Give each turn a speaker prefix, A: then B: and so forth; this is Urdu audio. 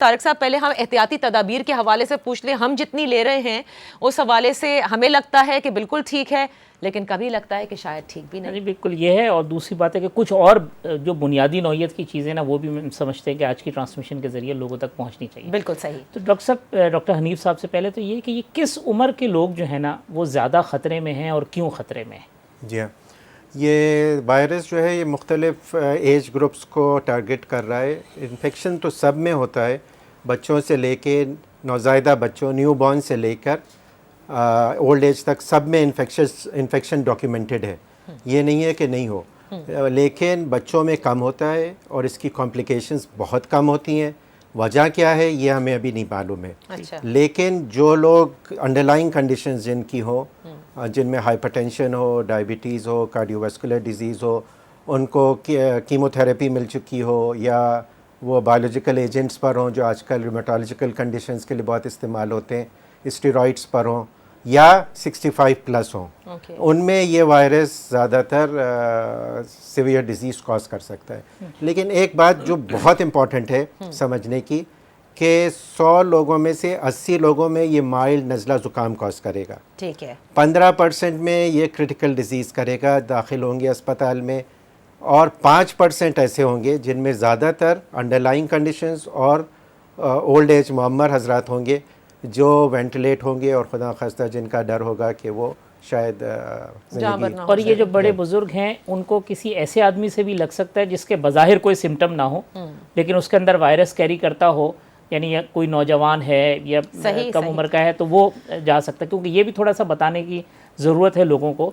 A: طارق صاحب پہلے ہم احتیاطی تدابیر کے حوالے سے پوچھ لیں. ہم جتنی لے رہے ہیں اس حوالے سے ہمیں لگتا ہے کہ بالکل ٹھیک ہے, لیکن کبھی لگتا ہے کہ شاید ٹھیک بھی نہیں.
B: جی بالکل یہ ہے. اور دوسری بات ہے کہ کچھ اور جو بنیادی نوعیت کی چیزیں نا وہ بھی ہم سمجھتے ہیں کہ آج کی ٹرانسمیشن کے ذریعے لوگوں تک پہنچنی چاہیے.
A: بالکل صحیح.
B: تو ڈاکٹر حنیف صاحب سے پہلے تو یہ کہ یہ کس عمر کے لوگ جو ہیں نا وہ زیادہ خطرے میں ہیں اور کیوں خطرے میں ہیں؟
C: جی ہاں, یہ وائرس جو ہے یہ مختلف ایج گروپس کو ٹارگٹ کر رہا ہے. انفیکشن تو سب میں ہوتا ہے, بچوں سے لے کے نوزائیدہ بچوں, نیو بورن سے لے کر اولڈ ایج تک سب میں انفیکشن ڈاکیومنٹڈ ہے. یہ نہیں ہے کہ نہیں ہو, لیکن بچوں میں کم ہوتا ہے اور اس کی کمپلیکیشنز بہت کم ہوتی ہیں. وجہ کیا ہے یہ ہمیں ابھی نہیں معلوم ہے. لیکن جو لوگ انڈرلائنگ کنڈیشنز جن کی ہوں, جن میں ہائپر ٹینشن ہو, ڈائبٹیز ہو, کارڈیو ویسکولر ڈیزیز ہو, ان کو کیمو تھراپی مل چکی ہو, یا وہ بایولوجیکل ایجنٹس پر ہوں جو آج کل ریمیٹولوجیکل کنڈیشنز کے لیے بہت استعمال ہوتے ہیں, اسٹیرائڈس پر ہوں, یا 65 پلس ہوں, ان میں یہ وائرس زیادہ تر سیویئر ڈیزیز کاز کر سکتا ہے. لیکن ایک بات جو بہت امپورٹنٹ ہے سمجھنے کی, کہ 100 لوگوں میں سے 80 لوگوں میں یہ مائلڈ نزلہ زکام کاز کرے گا.
A: ٹھیک ہے.
C: 15% میں یہ کرٹیکل ڈیزیز کرے گا, داخل ہوں گے اسپتال میں, اور 5% ایسے ہوں گے جن میں زیادہ تر انڈرلائنگ کنڈیشنز اور اولڈ ایج معمر حضرات ہوں گے جو وینٹیلیٹ ہوں گے, اور خدا خواستہ جن کا ڈر ہوگا کہ وہ شاید
B: اور یہ جو بڑے بزرگ ہیں ان کو کسی ایسے آدمی سے بھی لگ سکتا ہے جس کے بظاہر کوئی سمٹم نہ ہو لیکن اس کے اندر وائرس کیری کرتا ہو, یعنی کوئی نوجوان ہے یا کم عمر کا ہے تو وہ جا سکتا ہے, کیونکہ یہ بھی تھوڑا سا بتانے کی ضرورت ہے لوگوں کو